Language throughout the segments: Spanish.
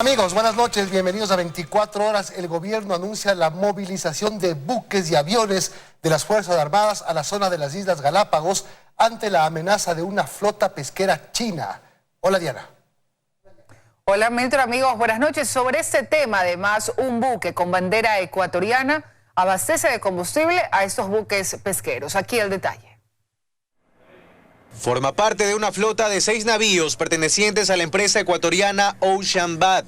Amigos, buenas noches, bienvenidos a 24 horas. El gobierno anuncia la movilización de buques y aviones de las Fuerzas Armadas a la zona de las Islas Galápagos ante la amenaza de una flota pesquera china. Hola, Diana. Hola, Metro, amigos, buenas noches. Sobre este tema, además, un buque con bandera ecuatoriana abastece de combustible a estos buques pesqueros. Aquí el detalle. Forma parte de una flota de 6 navíos pertenecientes a la empresa ecuatoriana Ocean Bad.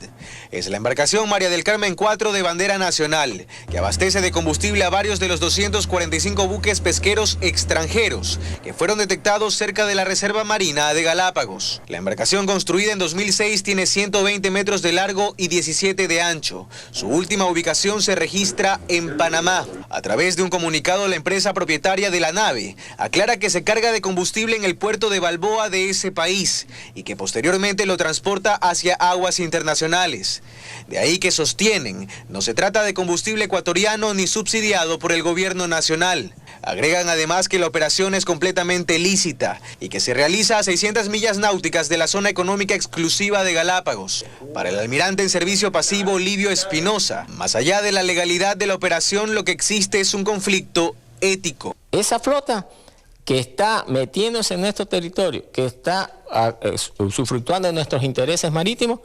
Es la embarcación María del Carmen 4 de bandera nacional, que abastece de combustible a varios de los 245 buques pesqueros extranjeros que fueron detectados cerca de la Reserva Marina de Galápagos. La embarcación, construida en 2006, tiene 120 metros de largo y 17 de ancho. Su última ubicación se registra en Panamá. A través de un comunicado, la empresa propietaria de la nave aclara que se carga de combustible en el puerto de Balboa de ese país y que posteriormente lo transporta hacia aguas internacionales. De ahí que sostienen, no se trata de combustible ecuatoriano ni subsidiado por el gobierno nacional. Agregan además que la operación es completamente lícita y que se realiza a 600 millas náuticas de la zona económica exclusiva de Galápagos. Para el almirante en servicio pasivo Livio Espinosa, más allá de la legalidad de la operación, lo que existe es un conflicto ético. Esa flota que está metiéndose en nuestro territorio, que está usufructuando de nuestros intereses marítimos,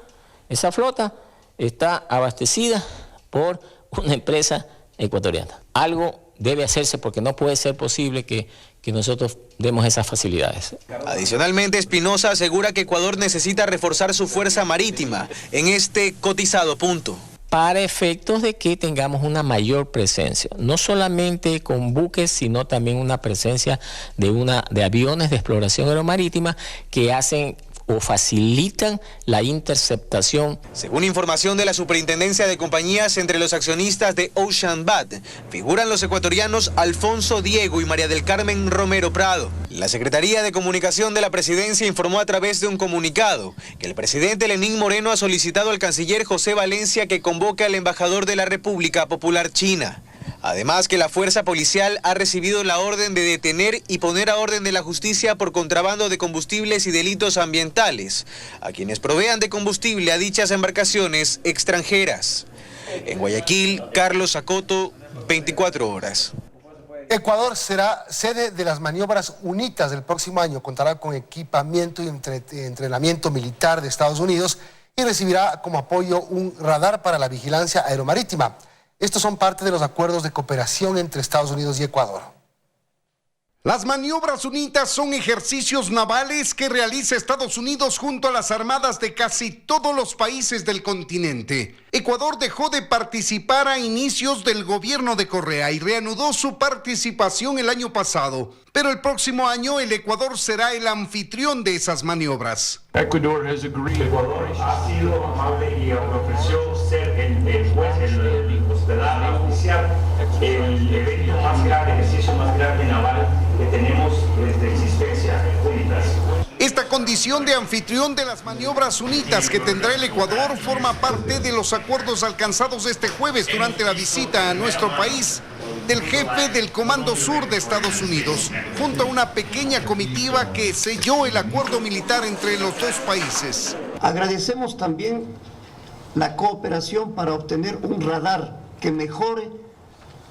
esa flota está abastecida por una empresa ecuatoriana. Algo debe hacerse porque no puede ser posible que nosotros demos esas facilidades. Adicionalmente, Espinosa asegura que Ecuador necesita reforzar su fuerza marítima en este cotizado punto, para efectos de que tengamos una mayor presencia, no solamente con buques, sino también una presencia de aviones de exploración aeromarítima que hacen o facilitan la interceptación. Según información de la Superintendencia de Compañías, entre los accionistas de Ocean Bad figuran los ecuatorianos Alfonso Diego y María del Carmen Romero Prado. La Secretaría de Comunicación de la Presidencia informó a través de un comunicado que el presidente Lenín Moreno ha solicitado al canciller José Valencia que convoque al embajador de la República Popular China. Además, que la fuerza policial ha recibido la orden de detener y poner a orden de la justicia por contrabando de combustibles y delitos ambientales a quienes provean de combustible a dichas embarcaciones extranjeras. En Guayaquil, Carlos Acoto, 24 horas. Ecuador será sede de las maniobras UNITAS del próximo año. Contará con equipamiento y entrenamiento militar de Estados Unidos y recibirá como apoyo un radar para la vigilancia aeromarítima. Estos son parte de los acuerdos de cooperación entre Estados Unidos y Ecuador. Las maniobras UNITAS son ejercicios navales que realiza Estados Unidos junto a las armadas de casi todos los países del continente. Ecuador dejó de participar a inicios del gobierno de Correa y reanudó su participación el año pasado. Pero el próximo año el Ecuador será el anfitrión de esas maniobras. Ecuador ha sido amable y ofreció ser el hospedar oficial, el evento más grande, el ejercicio más grande naval que tenemos desde existencia UNITAS. Esta condición de anfitrión de las maniobras UNITAS que tendrá el Ecuador forma parte de los acuerdos alcanzados este jueves durante la visita a nuestro país del jefe del Comando Sur de Estados Unidos, junto a una pequeña comitiva que selló el acuerdo militar entre los dos países. Agradecemos también la cooperación para obtener un radar que mejore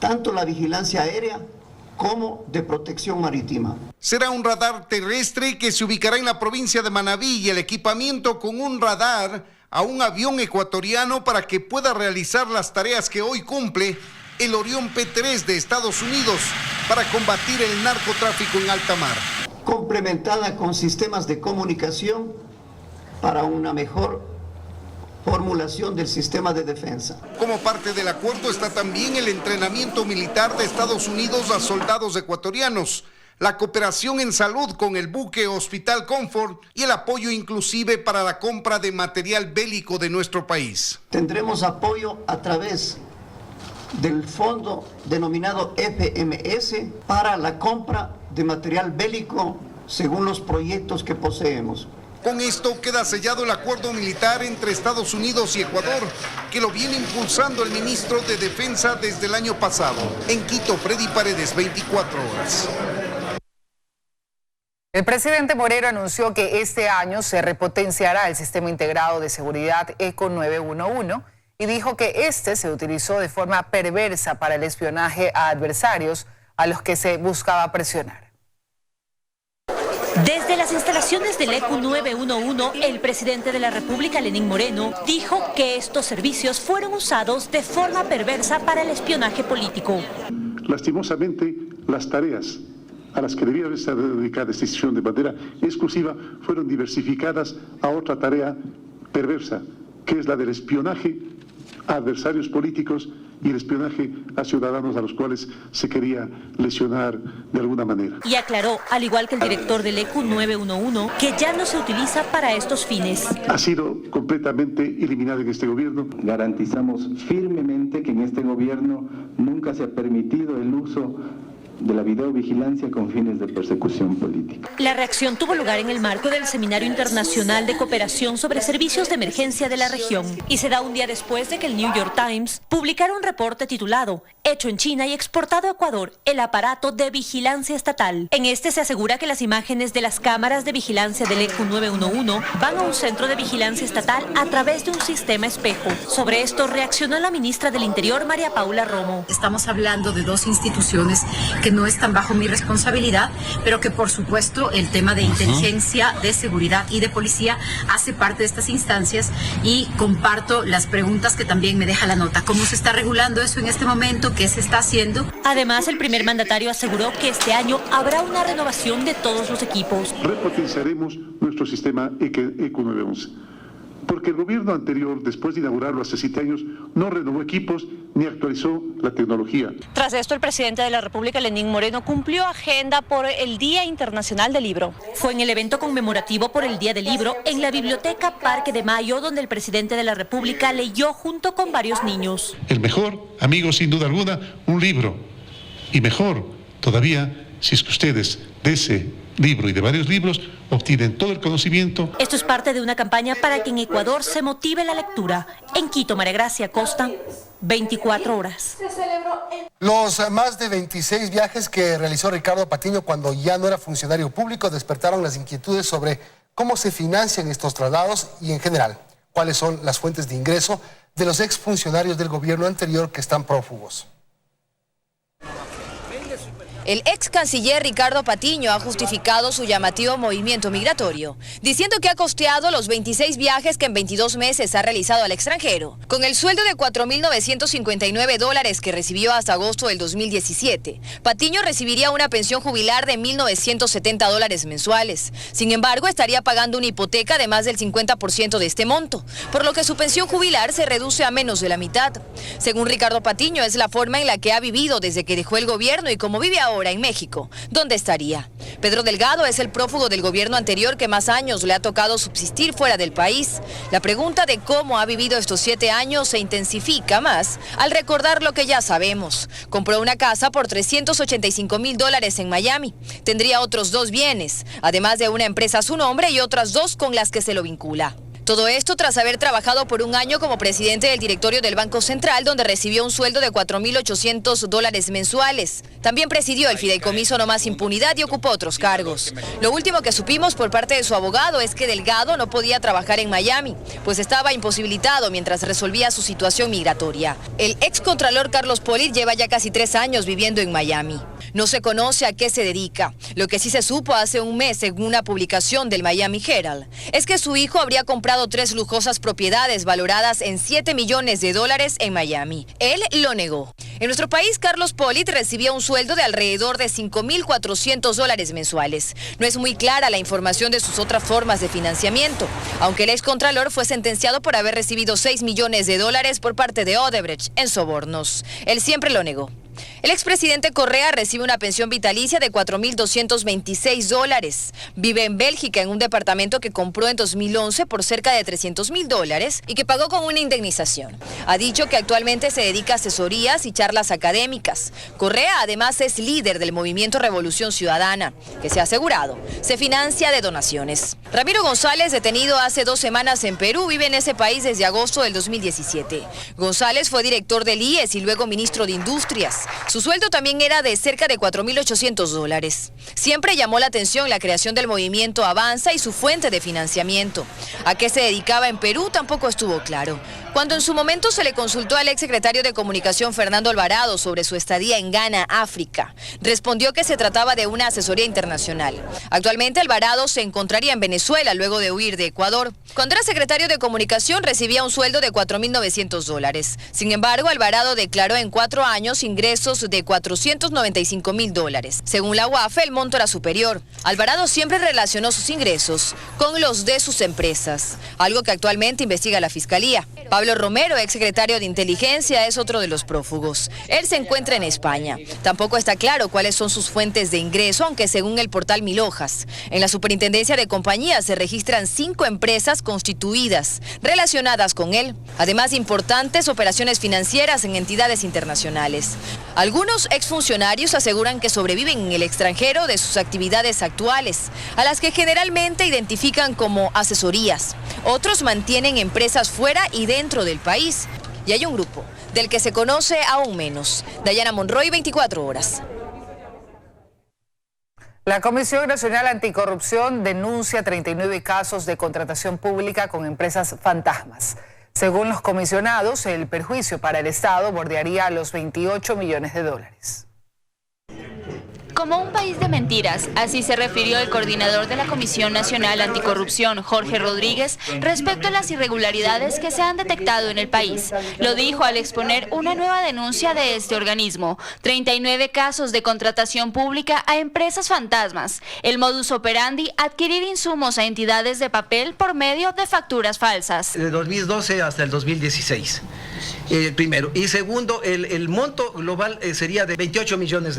tanto la vigilancia aérea como de protección marítima. Será un radar terrestre que se ubicará en la provincia de Manabí y el equipamiento con un radar a un avión ecuatoriano para que pueda realizar las tareas que hoy cumple el Orión P-3 de Estados Unidos para combatir el narcotráfico en alta mar. Complementada con sistemas de comunicación para una mejor formulación del sistema de defensa. Como parte del acuerdo está también el entrenamiento militar de Estados Unidos a soldados ecuatorianos, la cooperación en salud con el buque Hospital Comfort y el apoyo inclusive para la compra de material bélico de nuestro país. Tendremos apoyo a través del fondo denominado FMS para la compra de material bélico según los proyectos que poseemos. Con esto queda sellado el acuerdo militar entre Estados Unidos y Ecuador, que lo viene impulsando el ministro de Defensa desde el año pasado. En Quito, Freddy Paredes, 24 horas. El presidente Moreno anunció que este año se repotenciará el sistema integrado de seguridad ECO 911 y dijo que este se utilizó de forma perversa para el espionaje a adversarios a los que se buscaba presionar. Desde las instalaciones del ECO 911, el presidente de la República, Lenín Moreno, dijo que estos servicios fueron usados de forma perversa para el espionaje político. Lastimosamente, las tareas a las que debía estar dedicada esta institución de manera exclusiva fueron diversificadas a otra tarea perversa, que es la del espionaje a adversarios políticos y el espionaje a ciudadanos a los cuales se quería lesionar de alguna manera. Y aclaró, al igual que el director del ECO 911, que ya no se utiliza para estos fines. Ha sido completamente eliminado en este gobierno. Garantizamos firmemente que en este gobierno nunca se ha permitido el uso de la videovigilancia con fines de persecución política. La reacción tuvo lugar en el marco del Seminario Internacional de Cooperación sobre Servicios de Emergencia de la región y se da un día después de que el New York Times publicara un reporte titulado "Hecho en China y exportado a Ecuador, el aparato de vigilancia estatal". En este se asegura que las imágenes de las cámaras de vigilancia del ECO 911 van a un centro de vigilancia estatal a través de un sistema espejo. Sobre esto reaccionó la ministra del Interior, María Paula Romo. Estamos hablando de dos instituciones que no están bajo mi responsabilidad, pero que por supuesto el tema de inteligencia, de seguridad y de policía hace parte de estas instancias y comparto las preguntas que también me deja la nota. ¿Cómo se está regulando eso en este momento? ¿Qué se está haciendo? Además, el primer mandatario aseguró que este año habrá una renovación de todos los equipos. Repotenciaremos nuestro sistema ECO 911. Porque el gobierno anterior, después de inaugurarlo hace 7 años, no renovó equipos ni actualizó la tecnología. Tras esto, el presidente de la República, Lenín Moreno, cumplió agenda por el Día Internacional del Libro. Fue en el evento conmemorativo por el Día del Libro en la Biblioteca Parque de Mayo, donde el presidente de la República leyó junto con varios niños. El mejor, amigos, sin duda alguna, un libro. Y mejor todavía, si es que ustedes de ese libro y de varios libros obtienen todo el conocimiento. Esto es parte de una campaña para que en Ecuador se motive la lectura. En Quito, María Gracia Costa, 24 horas. Los más de 26 viajes que realizó Ricardo Patiño cuando ya no era funcionario público despertaron las inquietudes sobre cómo se financian estos traslados y en general cuáles son las fuentes de ingreso de los exfuncionarios del gobierno anterior que están prófugos. El ex canciller Ricardo Patiño ha justificado su llamativo movimiento migratorio, diciendo que ha costeado los 26 viajes que en 22 meses ha realizado al extranjero. Con el sueldo de $4.959 que recibió hasta agosto del 2017, Patiño recibiría una pensión jubilar de $1.970 mensuales. Sin embargo, estaría pagando una hipoteca de más del 50% de este monto, por lo que su pensión jubilar se reduce a menos de la mitad. Según Ricardo Patiño, es la forma en la que ha vivido desde que dejó el gobierno y como vive ahora en México, ¿dónde estaría? Pedro Delgado es el prófugo del gobierno anterior que más años le ha tocado subsistir fuera del país. La pregunta de cómo ha vivido estos 7 años se intensifica más al recordar lo que ya sabemos. Compró una casa por $385,000 en Miami. Tendría otros 2 bienes, además de una empresa a su nombre y otras 2 con las que se lo vincula. Todo esto tras haber trabajado por un año como presidente del directorio del Banco Central, donde recibió un sueldo de $4.800 mensuales. También presidió el Fideicomiso No Más Impunidad y ocupó otros cargos. Lo último que supimos por parte de su abogado es que Delgado no podía trabajar en Miami, pues estaba imposibilitado mientras resolvía su situación migratoria. El excontralor Carlos Polit lleva ya casi 3 años viviendo en Miami. No se conoce a qué se dedica. Lo que sí se supo hace un mes, según una publicación del Miami Herald, es que su hijo habría comprado 3 lujosas propiedades valoradas en $7 millones en Miami. Él lo negó. En nuestro país, Carlos Polit recibía un sueldo de alrededor de $5.400 mensuales. No es muy clara la información de sus otras formas de financiamiento, aunque el excontralor fue sentenciado por haber recibido $6 millones por parte de Odebrecht en sobornos. Él siempre lo negó. El expresidente Correa recibe una pensión vitalicia de $4.226. Vive en Bélgica en un departamento que compró en 2011 por cerca de $300,000 y que pagó con una indemnización. Ha dicho que actualmente se dedica a asesorías y charlas académicas. Correa además es líder del movimiento Revolución Ciudadana, que se ha asegurado se financia de donaciones. Ramiro González, detenido hace 2 semanas en Perú, vive en ese país desde agosto del 2017. González fue director del IES y luego ministro de Industrias. Su sueldo también era de cerca de $4.800. Siempre llamó la atención la creación del movimiento Avanza y su fuente de financiamiento. A qué se dedicaba en Perú tampoco estuvo claro. Cuando en su momento se le consultó al exsecretario de Comunicación Fernando Alvarado sobre su estadía en Ghana, África, respondió que se trataba de una asesoría internacional. Actualmente Alvarado se encontraría en Venezuela luego de huir de Ecuador. Cuando era secretario de Comunicación recibía un sueldo de $4.900. Sin embargo, Alvarado declaró en 4 años ingresos de $495.000. Según la UAF, el monto era superior. Alvarado siempre relacionó sus ingresos con los de sus empresas, algo que actualmente investiga la Fiscalía. Pablo Romero, exsecretario de Inteligencia, es otro de los prófugos. Él se encuentra en España. Tampoco está claro cuáles son sus fuentes de ingreso, aunque según el portal Mil Hojas, en la Superintendencia de Compañías se registran 5 empresas constituidas relacionadas con él. Además, importantes operaciones financieras en entidades internacionales. Algunos exfuncionarios aseguran que sobreviven en el extranjero de sus actividades actuales, a las que generalmente identifican como asesorías. Otros mantienen empresas fuera y dentro del país. Y hay un grupo del que se conoce aún menos. Dayana Monroy, 24 horas. La Comisión Nacional Anticorrupción denuncia 39 casos de contratación pública con empresas fantasmas. Según los comisionados, el perjuicio para el Estado bordearía los $28 millones. Como un país de mentiras, así se refirió el coordinador de la Comisión Nacional Anticorrupción, Jorge Rodríguez, respecto a las irregularidades que se han detectado en el país. Lo dijo al exponer una nueva denuncia de este organismo: 39 casos de contratación pública a empresas fantasmas. El modus operandi: adquirir insumos a entidades de papel por medio de facturas falsas. De 2012 hasta el 2016. Primero. Y segundo, el monto global sería de $28 millones.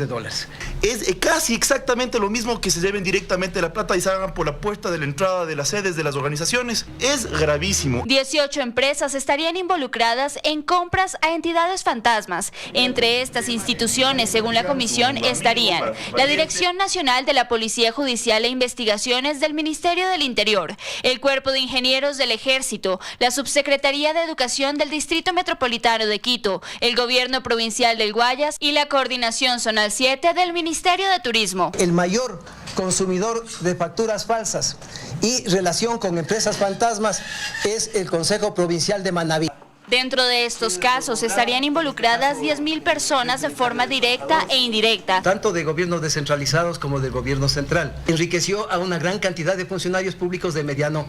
Es casi exactamente lo mismo que se lleven directamente la plata y salgan por la puerta de la entrada de las sedes de las organizaciones. Es gravísimo. 18 empresas estarían involucradas en compras a entidades fantasmas. Entre estas instituciones, según la comisión, estarían la Dirección Nacional de la Policía Judicial e Investigaciones del Ministerio del Interior, el Cuerpo de Ingenieros del Ejército, la Subsecretaría de Educación del Distrito Metropolitano de Quito, el Gobierno Provincial del Guayas y la Coordinación Zonal 7 del Ministerio de Turismo. El mayor consumidor de facturas falsas y relación con empresas fantasmas es el Consejo Provincial de Manabí. Dentro de estos casos estarían involucradas 10.000 personas de forma directa e indirecta. Tanto de gobiernos descentralizados como del gobierno central. Enriqueció a una gran cantidad de funcionarios públicos de mediano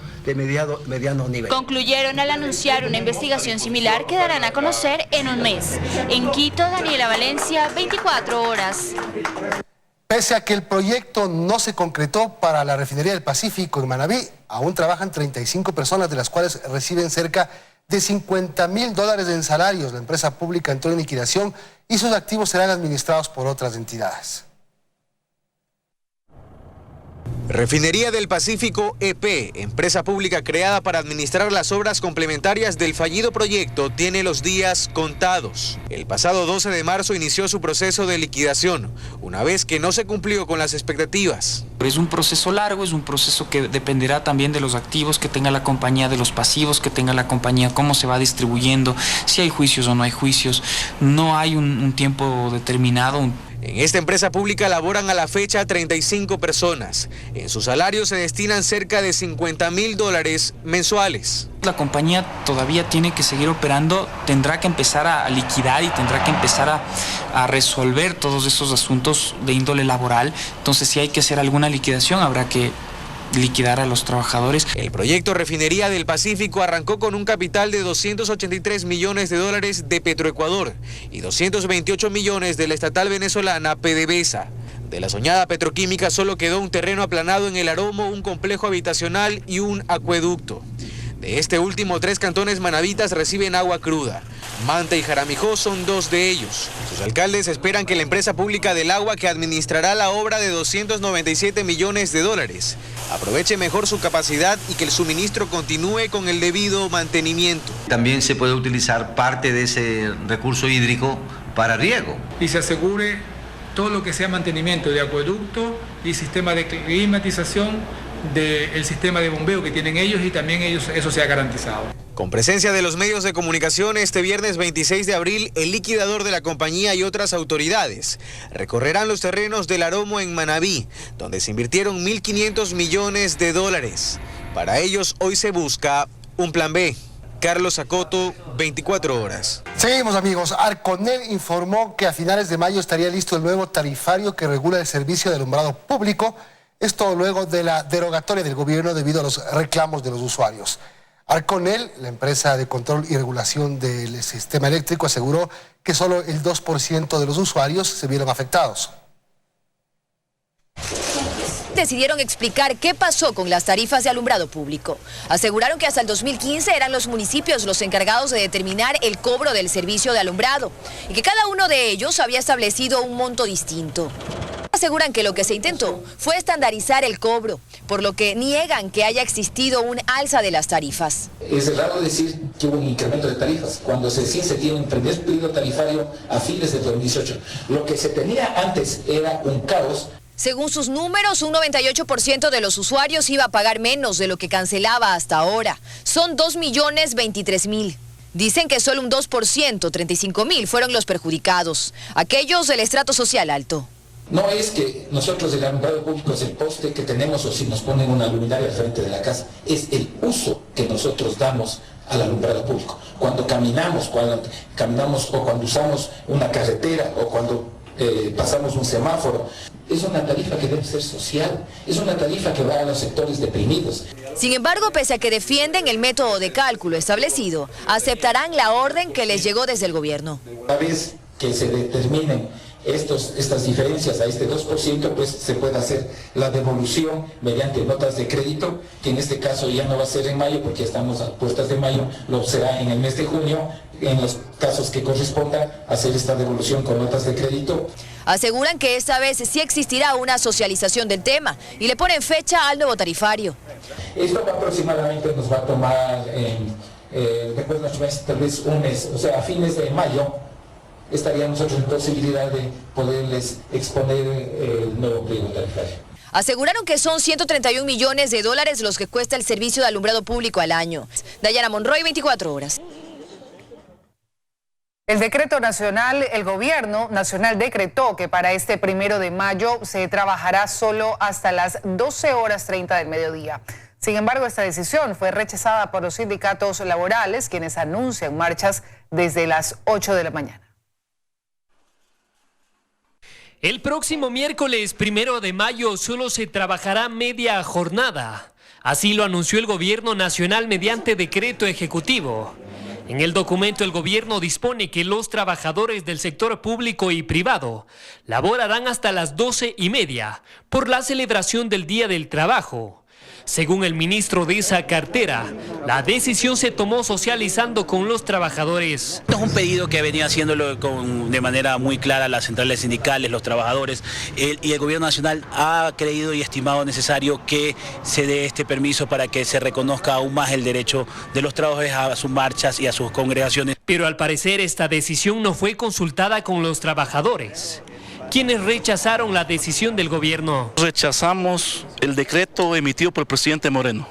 nivel. Concluyeron al anunciar una investigación similar que darán a conocer en un mes. En Quito, Daniela Valencia, 24 horas. Pese a que el proyecto no se concretó para la refinería del Pacífico en Manabí, aún trabajan 35 personas, de las cuales reciben cerca de $50.000 en salarios. La empresa pública entró en liquidación y sus activos serán administrados por otras entidades. Refinería del Pacífico EP, empresa pública creada para administrar las obras complementarias del fallido proyecto, tiene los días contados. El pasado 12 de marzo inició su proceso de liquidación, una vez que no se cumplió con las expectativas. Es un proceso largo, es un proceso que dependerá también de los activos que tenga la compañía, de los pasivos que tenga la compañía, cómo se va distribuyendo, si hay juicios o no hay juicios. No hay un tiempo determinado. En esta empresa pública laboran a la fecha 35 personas. En sus salarios se destinan cerca de $50.000 mensuales. La compañía todavía tiene que seguir operando, tendrá que empezar a liquidar y tendrá que empezar a resolver todos esos asuntos de índole laboral. Entonces, si hay que hacer alguna liquidación, habrá que liquidar a los trabajadores. El proyecto Refinería del Pacífico arrancó con un capital de $283 millones de Petroecuador y 228 millones de la estatal venezolana PDVSA. De la soñada petroquímica solo quedó un terreno aplanado en el Aromo, un complejo habitacional y un acueducto. De este último, 3 cantones manabitas reciben agua cruda. Manta y Jaramijó son 2 de ellos. Sus alcaldes esperan que la empresa pública del agua, que administrará la obra de $297 millones, aproveche mejor su capacidad y que el suministro continúe con el debido mantenimiento. También se puede utilizar parte de ese recurso hídrico para riego. Y se asegure todo lo que sea mantenimiento de acueducto y sistema de climatización del sistema de bombeo que tienen ellos, y también eso sea garantizado. Con presencia de los medios de comunicación, este viernes 26 de abril, el liquidador de la compañía y otras autoridades recorrerán los terrenos del Aromo en Manabí, donde se invirtieron 1.500 millones de dólares. Para ellos, hoy se busca un plan B. Carlos Acoto, 24 horas. Seguimos, amigos. Arconel informó que a finales de mayo estaría listo el nuevo tarifario que regula el servicio de alumbrado público. Esto luego de la derogatoria del gobierno debido a los reclamos de los usuarios. Arconel, la empresa de control y regulación del sistema eléctrico, aseguró que solo el 2% de los usuarios se vieron afectados. Decidieron explicar qué pasó con las tarifas de alumbrado público. Aseguraron que hasta el 2015 eran los municipios los encargados de determinar el cobro del servicio de alumbrado y que cada uno de ellos había establecido un monto distinto. Aseguran que lo que se intentó fue estandarizar el cobro, por lo que niegan que haya existido un alza de las tarifas. Es raro decir que hubo un incremento de tarifas, cuando se tiene un primer periodo tarifario a fines de 2018. Lo que se tenía antes era un caos. Según sus números, un 98% de los usuarios iba a pagar menos de lo que cancelaba hasta ahora. Son 2.023.000. Dicen que solo un 2%, 35.000, fueron los perjudicados, aquellos del estrato social alto. No es que nosotros el alumbrado público es el poste que tenemos o si nos ponen una luminaria al frente de la casa, es el uso que nosotros damos al alumbrado público. Cuando caminamos o cuando usamos una carretera o cuando pasamos un semáforo, es una tarifa que debe ser social, es una tarifa que va a los sectores deprimidos. Sin embargo, pese a que defienden el método de cálculo establecido, aceptarán la orden que les llegó desde el gobierno. Una vez que se determinen estas diferencias a este 2%, pues se puede hacer la devolución mediante notas de crédito, que en este caso ya no va a ser en mayo porque estamos a puertas de mayo, lo será en el mes de junio, en los casos que corresponda hacer esta devolución con notas de crédito. Aseguran que esta vez sí existirá una socialización del tema y le ponen fecha al nuevo tarifario. Esto aproximadamente nos va a tomar, después de 8 meses, tal vez un mes, o sea, a fines de mayo, estaríamos nosotros en posibilidad de poderles exponer el nuevo pliego tarifario. Aseguraron que son 131 millones de dólares los que cuesta el servicio de alumbrado público al año. Dayana Monroy, 24 horas. El decreto nacional, el gobierno nacional decretó que para este 1 de mayo se trabajará solo hasta las 12:30 del mediodía. Sin embargo, esta decisión fue rechazada por los sindicatos laborales, quienes anuncian marchas desde las 8 de la mañana. El próximo miércoles 1 de mayo solo se trabajará media jornada. Así lo anunció el gobierno nacional mediante decreto ejecutivo. En el documento, el gobierno dispone que los trabajadores del sector público y privado laborarán hasta las 12:30 por la celebración del Día del Trabajo. Según el ministro de esa cartera, la decisión se tomó socializando con los trabajadores. Es un pedido que venía haciéndolo de manera muy clara las centrales sindicales, los trabajadores, y el gobierno nacional ha creído y estimado necesario que se dé este permiso para que se reconozca aún más el derecho de los trabajadores a sus marchas y a sus congregaciones. Pero al parecer esta decisión no fue consultada con los trabajadores, quienes rechazaron la decisión del gobierno. Rechazamos el decreto emitido por el presidente Moreno,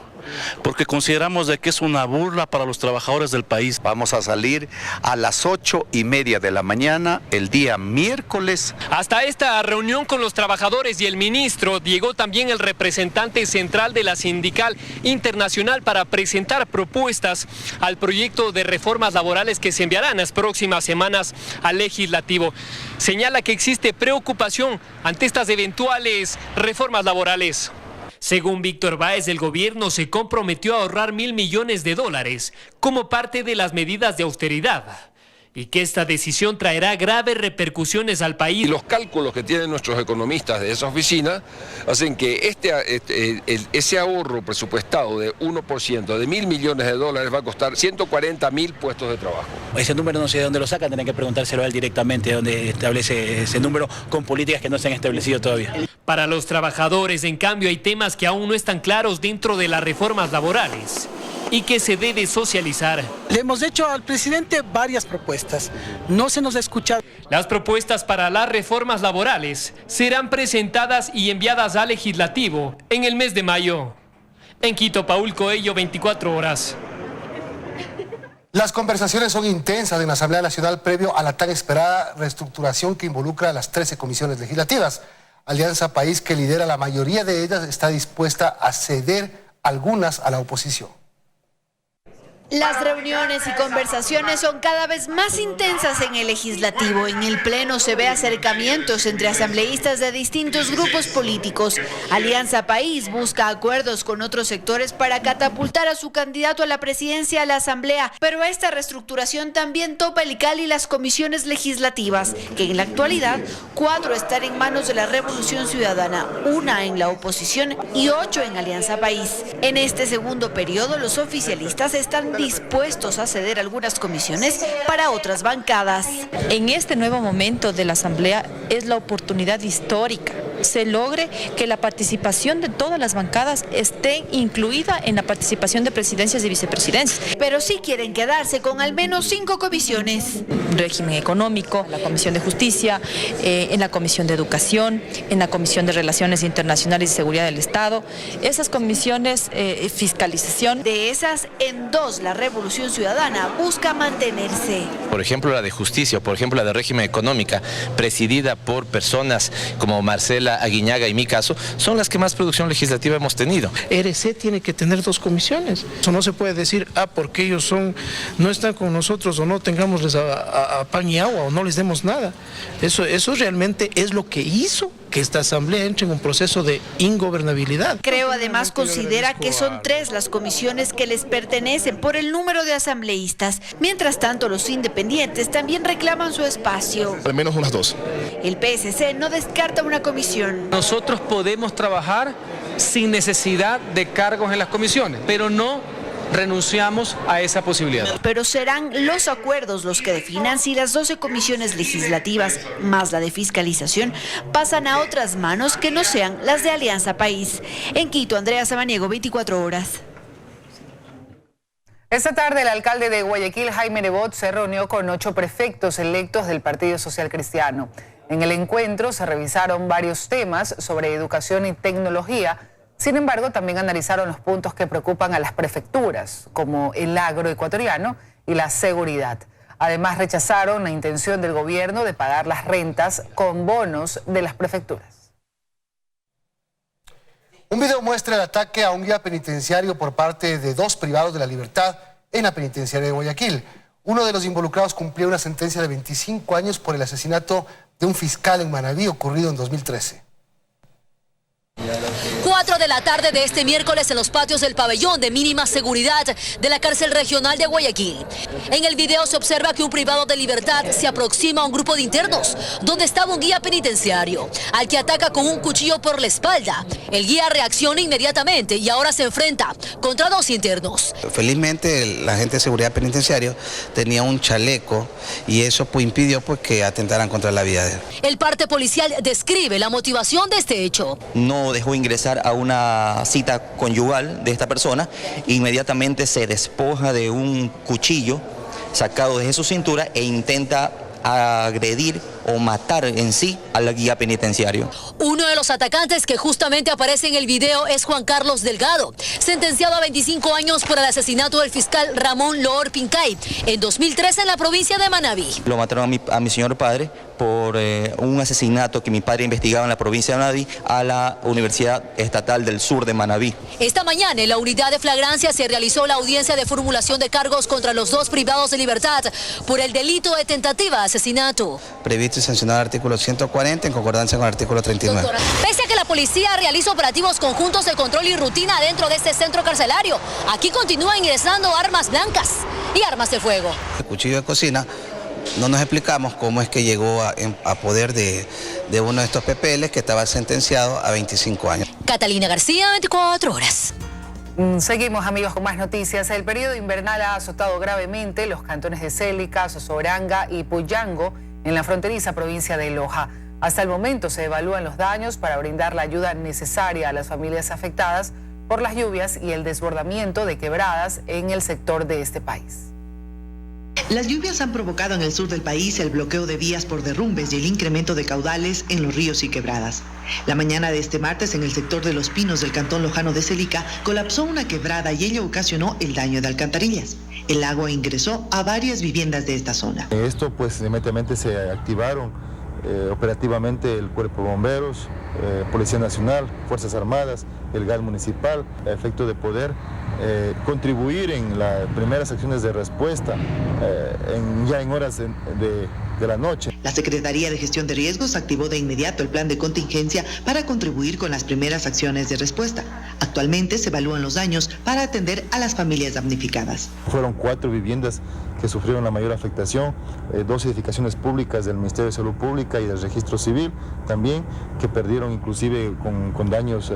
porque consideramos de que es una burla para los trabajadores del país. Vamos a salir a las 8:30 de la mañana el día miércoles. Hasta esta reunión con los trabajadores y el ministro llegó también el representante central de la Sindical Internacional para presentar propuestas al proyecto de reformas laborales que se enviarán en las próximas semanas al legislativo. Señala que existe preocupación ante estas eventuales reformas laborales. Según Víctor Báez, el gobierno se comprometió a ahorrar $1.000 millones como parte de las medidas de austeridad y que esta decisión traerá graves repercusiones al país. Y los cálculos que tienen nuestros economistas de esa oficina hacen que ese ahorro presupuestado de 1% de $1.000 millones va a costar 140.000 puestos de trabajo. Ese número no sé de dónde lo sacan, tienen que preguntárselo a él directamente, de dónde establece ese número con políticas que no se han establecido todavía. Para los trabajadores, en cambio, hay temas que aún no están claros dentro de las reformas laborales y que se debe socializar. Le hemos hecho al presidente varias propuestas, no se nos ha escuchado. Las propuestas para las reformas laborales serán presentadas y enviadas al legislativo en el mes de mayo. En Quito, Paul Coello, 24 horas. Las conversaciones son intensas en la Asamblea Nacional previo a la tan esperada reestructuración que involucra a las 13 comisiones legislativas. Alianza País, que lidera la mayoría de ellas, está dispuesta a ceder algunas a la oposición. Las reuniones y conversaciones son cada vez más intensas en el legislativo. En el pleno se ve acercamientos entre asambleístas de distintos grupos políticos. Alianza País busca acuerdos con otros sectores para catapultar a su candidato a la presidencia de la asamblea, pero esta reestructuración también topa el CAL y las comisiones legislativas, que en la actualidad 4 están en manos de la Revolución Ciudadana, 1 en la oposición y 8 en Alianza País. En este segundo periodo, los oficialistas están dispuestos a ceder algunas comisiones para otras bancadas. En este nuevo momento de la Asamblea es la oportunidad histórica. Se logre que la participación de todas las bancadas esté incluida en la participación de presidencias y vicepresidencias. Pero sí quieren quedarse con al menos 5 comisiones. Régimen económico, la Comisión de Justicia, en la Comisión de Educación, en la Comisión de Relaciones Internacionales y Seguridad del Estado. Esas comisiones, fiscalización. De esas, en 2 la Revolución Ciudadana busca mantenerse. Por ejemplo, la de Justicia, o por ejemplo, la de Régimen Económica, presidida por personas como Marcela Aguiñaga y mi caso, son las que más producción legislativa hemos tenido. RC tiene que tener 2 comisiones. Eso no se puede decir, porque ellos no están con nosotros o no tengámosles a pan y agua o no les demos nada. Eso realmente es lo que hizo que esta asamblea entre en un proceso de ingobernabilidad. Creo además considera que son 3 las comisiones que les pertenecen por el número de asambleístas. Mientras tanto, los independientes también reclaman su espacio. Al menos unas 2. El PSC no descarta una comisión. Nosotros podemos trabajar sin necesidad de cargos en las comisiones, pero no renunciamos a esa posibilidad. Pero serán los acuerdos los que definan si las 12 comisiones legislativas, más la de fiscalización, pasan a otras manos que no sean las de Alianza País. En Quito, Andrea Samaniego, 24 horas. Esta tarde el alcalde de Guayaquil, Jaime Nebot, se reunió con 8 prefectos electos del Partido Social Cristiano. En el encuentro se revisaron varios temas sobre educación y tecnología. Sin embargo, también analizaron los puntos que preocupan a las prefecturas, como el agroecuatoriano y la seguridad. Además, rechazaron la intención del gobierno de pagar las rentas con bonos de las prefecturas. Un video muestra el ataque a un guía penitenciario por parte de 2 privados de la libertad en la penitenciaria de Guayaquil. Uno de los involucrados cumplía una sentencia de 25 años por el asesinato de un fiscal en Manabí ocurrido en 2013. 4 de la tarde de este miércoles en los patios del pabellón de mínima seguridad de la cárcel regional de Guayaquil. En el video se observa que un privado de libertad se aproxima a un grupo de internos donde estaba un guía penitenciario, al que ataca con un cuchillo por la espalda. El guía reacciona inmediatamente y ahora se enfrenta contra 2 internos. Felizmente la gente de seguridad penitenciaria tenía un chaleco y eso impidió que atentaran contra la vida de él. El parte policial describe la motivación de este hecho. No dejó ingresar a una cita conyugal de esta persona, inmediatamente se despoja de un cuchillo sacado de su cintura e intenta agredir o matar en sí al guía penitenciario. Uno de los atacantes que justamente aparece en el video es Juan Carlos Delgado, sentenciado a 25 años por el asesinato del fiscal Ramón Loor Pincay en 2013 en la provincia de Manabí. Lo mataron a mi señor padre por un asesinato que mi padre investigaba en la provincia de Manabí a la Universidad Estatal del Sur de Manabí. Esta mañana en la unidad de flagrancia se realizó la audiencia de formulación de cargos contra los 2 privados de libertad por el delito de tentativa de asesinato. Previsto y sancionado el artículo 140 en concordancia con el artículo 39. Pese a que la policía realiza operativos conjuntos de control y rutina dentro de este centro carcelario, aquí continúan ingresando armas blancas y armas de fuego. El cuchillo de cocina, no nos explicamos cómo es que llegó a poder de uno de estos PPLs que estaba sentenciado a 25 años. Catalina García, 24 horas. Seguimos, amigos, con más noticias. El periodo invernal ha azotado gravemente los cantones de Célica, Sozoranga y Puyango en la fronteriza provincia de Loja. Hasta el momento se evalúan los daños para brindar la ayuda necesaria a las familias afectadas por las lluvias y el desbordamiento de quebradas en el sector de este país. Las lluvias han provocado en el sur del país el bloqueo de vías por derrumbes y el incremento de caudales en los ríos y quebradas. La mañana de este martes, en el sector de Los Pinos del cantón lojano de Célica, colapsó una quebrada y ello ocasionó el daño de alcantarillas. El agua ingresó a varias viviendas de esta zona. Esto pues inmediatamente se activaron operativamente el Cuerpo de Bomberos, Policía Nacional, Fuerzas Armadas, el GAL municipal, a efecto de poder contribuir en las primeras acciones de respuesta ya en horas de la noche. La Secretaría de Gestión de Riesgos activó de inmediato el plan de contingencia para contribuir con las primeras acciones de respuesta. Actualmente se evalúan los daños para atender a las familias damnificadas. Fueron 4 viviendas que sufrieron la mayor afectación, 2 edificaciones públicas del Ministerio de Salud Pública y del Registro Civil también, que perdieron inclusive con daños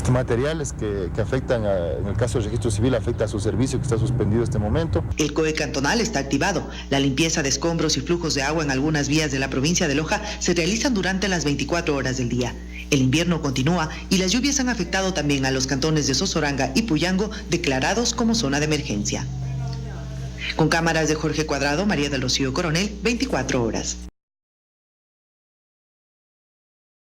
materiales que afectan, en el caso del Registro Civil, afecta a su servicio que está suspendido en este momento. El COE cantonal está activado. La limpieza de escombros y flujos de agua en algunas vías de la provincia de Loja se realizan durante las 24 horas del día. El invierno continúa y las lluvias han afectado también a los cantones de Sosoranga y Puyango, declarados como zona de emergencia. Con cámaras de Jorge Cuadrado, María del Rocío Coronel, 24 horas.